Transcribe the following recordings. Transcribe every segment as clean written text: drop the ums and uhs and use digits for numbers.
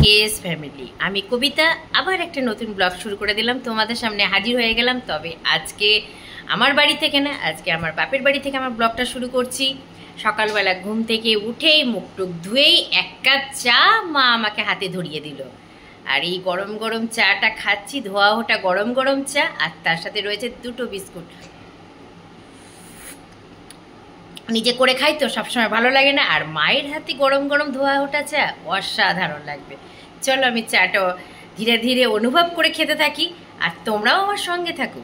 Yes family, আমি কবিতা আবার একটা নতুন ব্লগ শুরু করে দিলাম, তোমাদের সামনে হাজির হয়ে গেলাম। তবে আজকে আমার বাড়ি থেকে না, আজকে আমার বাপের বাড়ি থেকে আমার ব্লগটা শুরু করছি। সকালবেলা ঘুম থেকে উঠেই মুখ টুক ধুয়েই এক কাপ চা মা আমাকে হাতে ধরিয়ে দিল। আর এই গরম গরম চাটা খাচ্ছি, ধোয়া ওটা গরম গরম চা, আর তার সাথে রয়েছে দুটো বিস্কুট। নিজে করে খাই তো সবসময় ভালো লাগে না, আর মায়ের হাতে গরম গরম ধোয়া ওটা চা অসাধারণ লাগবে। চলো আমি চাটা ধীরে ধীরে অনুভব করে খেতে থাকি, আর তোমরাও আমার সঙ্গে থাকো।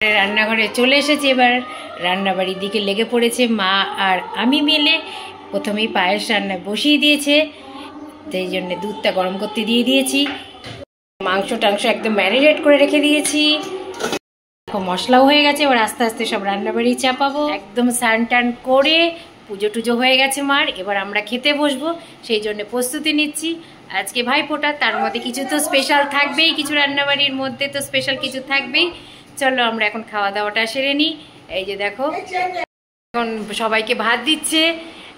রান্নাঘরে চলে এসেছি, এবার রান্নাবাড়ির দিকে লেগে পড়েছে মা আর আমি মিলে। প্রথমেই পায়েস রান্না বসিয়ে দিয়েছে, সেই জন্য দুধটা গরম করতে দিয়ে দিয়েছি। মাংস টাংস একদম ম্যারিনেট করে রেখে দিয়েছি, মশলাও হয়ে গেছে। এবার আস্তে আস্তে সব রান্নাবাড়ি চাপাবো। একদম স্নান টান করে পুজো টুজো হয়ে গেছে মার, এবার আমরা খেতে বসবো, সেই জন্য প্রস্তুতি নিচ্ছি। আজকে ভাইফোঁটা, তার মধ্যে কিছু তো স্পেশাল থাকবেই, কিছু রান্নাবাড়ির মধ্যে তো স্পেশাল কিছু থাকবেই। চলো আমরা এখন খাওয়া দাওয়াটা সেরে নিই। এই যে দেখো, এখন সবাইকে ভাত দিচ্ছে,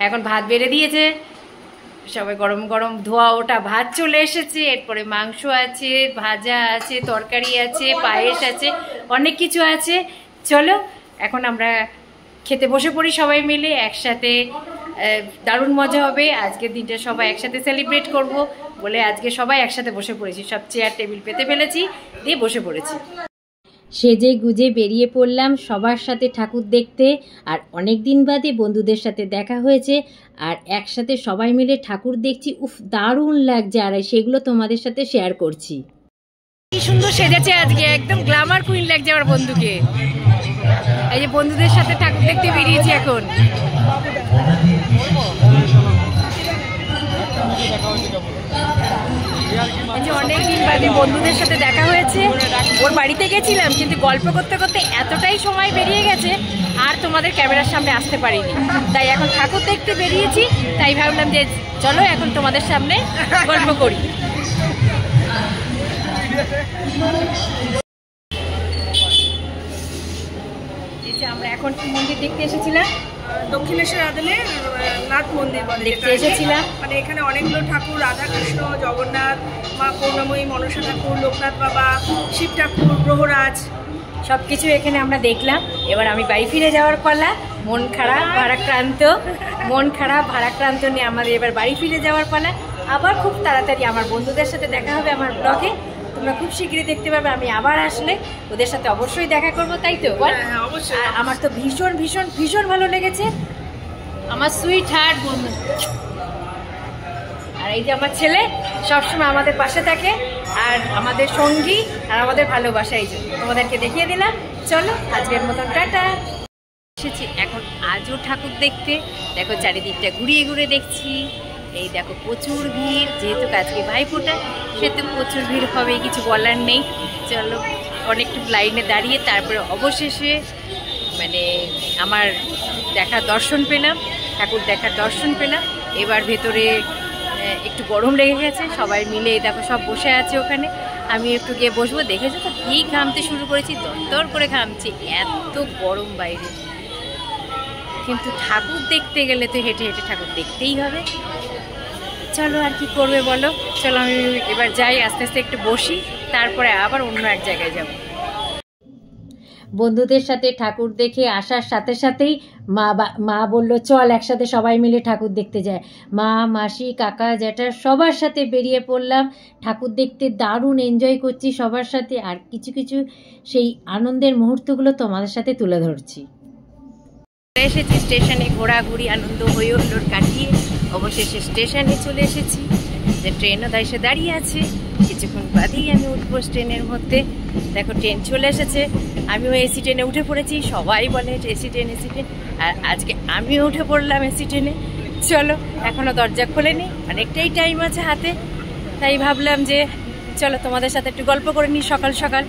এখন ভাত বেড়ে দিয়েছে, সবাই গরম গরম ধোয়া ওটা ভাত চলে এসেছে। এরপরে মাংস আছে, ভাজা আছে, তরকারি আছে, পায়েস আছে, অনেক কিছু আছে। চলো এখন আমরা খেতে বসে পড়ি সবাই মিলে একসাথে। দারুণ মজা হবে আজকের দিনটা, সবাই একসাথে সেলিব্রেট করব বলে আজকে সবাই একসাথে বসে পড়েছি। সব চেয়ার টেবিল পেতে ফেলেছি, দিয়ে বসে পড়েছি। সেজে গুজে বেরিয়ে পড়লাম সবার সাথে ঠাকুর দেখতে। আর অনেক দিন বাদে বন্ধুদের সাথে দেখা হয়েছে, আর একসাথে সবাই মিলে ঠাকুর দেখছি। উফ, দারুণ লাগছে, আর সেগুলো তোমাদের সাথে শেয়ার করছি। কি সুন্দর সেজেছে আজকে, একদম গ্ল্যামার কুইন লাগছে আমার বন্ধুকে। এই যে বন্ধুদের সাথে ঠাকুর দেখতে বেরিয়েছি এখন। অনেকদিন বাদে বন্ধুদের সাথে দেখা হয়েছে, ওর বাড়িতে গেছিলাম, কিন্তু গল্প করতে করতে এতটাই সময় বেরিয়ে গেছে আর তোমাদের ক্যামেরার সামনে আসতে পারিনি। তাই এখন ঠাকুর দেখতে বেরিয়েছি, তাই ভাবলাম যে চলো এখন তোমাদের সামনে গল্প করি। আমরা এখন কি মন্দির দেখতে এসেছিলাম? দক্ষিণেশ্বর আদলে নাথ মন্দির দেখতে এসেছিলাম। মানে এখানে অনেকগুলো ঠাকুর, রাধা কৃষ্ণ, জগন্নাথ, মা করুণাময়ী, মনসা ঠাকুর, লোকনাথ বাবা, শিব ঠাকুর, গ্রহরাজ, সব কিছু এখানে আমরা দেখলাম। এবার আমি বাড়ি ফিরে যাওয়ার পালা। মন খারাপ ভারাক্রান্ত নিয়ে আমাদের এবার বাড়ি ফিরে যাওয়ার পালা। আবার খুব তাড়াতাড়ি আমার বন্ধুদের সাথে দেখা হবে আমার ব্লগে, তোমরা খুব শীঘ্রই দেখতে পাবে। আমি আবার আসলে ওদের সাথে অবশ্যই দেখা করবো, তাই তো বল? অবশ্যই। আমার তো ভীষণ ভীষণ ভীষণ ভালো লেগেছে, আমার সুইট হার্ট বন্ধু। আর এই যে আমার ছেলে সবসময় আমাদের পাশে থাকে, আর আমাদের সঙ্গী, আর আমাদের ভালোবাসা। এই যে তোমাদেরকে দেখিয়ে দিলাম। চলো আজকের মতন টাটা। এসেছি এখন আজও ঠাকুর দেখতে। দেখো চারিদিকটা ঘুরিয়ে ঘুরে দেখছি। এই দেখো প্রচুর ভিড়, যেহেতু আজকে ভাইফোঁটা সেহেতু প্রচুর ভিড় হবে, কিছু বলার নেই। চলো অনেকটু লাইনে দাঁড়িয়ে তারপরে অবশেষে মানে আমার দর্শন পেলাম, ঠাকুর দেখার দর্শন পেলাম। এবার ভেতরে একটু গরম লেগে গেছে, সবাই মিলে দেখো সব বসে আছে ওখানে, আমি একটু গিয়ে বসবো। দেখেছো তো কি ঘামতে শুরু করেছি, দরদর করে ঘামছি, এত গরম বাইরে। কিন্তু ঠাকুর দেখতে গেলে তো হেঁটে হেঁটে ঠাকুর দেখতেই হবে। চলো আর কি করবে বলো। চলো আমি এবার যাই, আস্তে আস্তে একটু বসি, তারপরে আবার অন্য এক জায়গায় যাব। বন্ধুদের সাথে ঠাকুর দেখে আসার সাথে সাথেই মা বললো চল একসাথে সবাই মিলে ঠাকুর দেখতে যায়। মা, মাসি, কাকা, জ্যাঠা সবার সাথে বেরিয়ে পড়লাম ঠাকুর দেখতে। দারুণ এনজয় করছি সবার সাথে, আর কিছু কিছু সেই আনন্দের মুহূর্তগুলো তোমাদের সাথে তুলে ধরছি। এসেছি স্টেশনে, ঘোরাঘুরি আনন্দ হয়ে হুল্লোড় কাটিয়ে অবশেষে স্টেশনে চলে এসেছি। যে ট্রেনও এসে দাঁড়িয়ে আছে, কিছুক্ষণ বাদেই আমি উঠবো ট্রেনের মধ্যে। দেখো ট্রেন চলে এসেছে, আমিও এসি ট্রেনে উঠে পড়েছি। সবাই বলে এসি ট্রেন, আর আজকে আমিও উঠে পড়লাম এসি ট্রেনে। চলো এখনো দরজা খোলেনি, অনেকটাই টাইম আছে হাতে, তাই ভাবলাম যে চলো তোমাদের সাথে একটু গল্প করে নিই সকাল সকাল।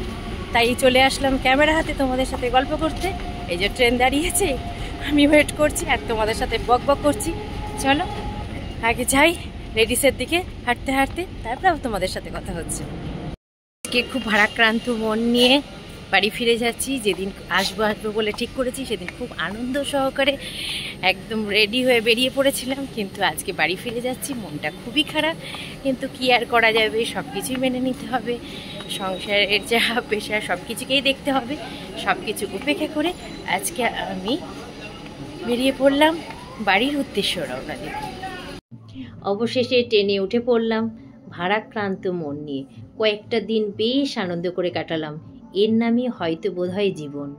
তাই চলে আসলাম ক্যামেরা হাতে তোমাদের সাথে গল্প করতে। এই যে ট্রেন দাঁড়িয়েছে, আমি ওয়েট করছি আর তোমাদের সাথে বক বক করছি। চলো আগে যাই লেডিসের দিকে হাঁটতে হাঁটতে, তারপর তোমাদের সাথে কথা হচ্ছে। আজকে খুব ভারাক্রান্ত মন নিয়ে বাড়ি ফিরে যাচ্ছি। যেদিন আসবো বলে ঠিক করেছি সেদিন খুব আনন্দ সহকারে একদম রেডি হয়ে বেরিয়ে পড়েছিলাম, কিন্তু আজকে বাড়ি ফিরে যাচ্ছি, মনটা খুবই খারাপ। কিন্তু কি আর করা যাবে, সব কিছুই মেনে নিতে হবে, সংসারের যা পেশা সব কিছুকেই দেখতে হবে। সব কিছু উপেক্ষা করে আজকে আমি বেরিয়ে পড়লাম বাড়ির উদ্দেশ্যে রওনা দিতে। অবশেষে ট্রেনে উঠে পড়লাম ভারাক্রান্ত মন নিয়ে। কয়েকটা দিন বেশ আনন্দ করে কাটালাম, এর নামই হয়তো বোধহয় জীবন।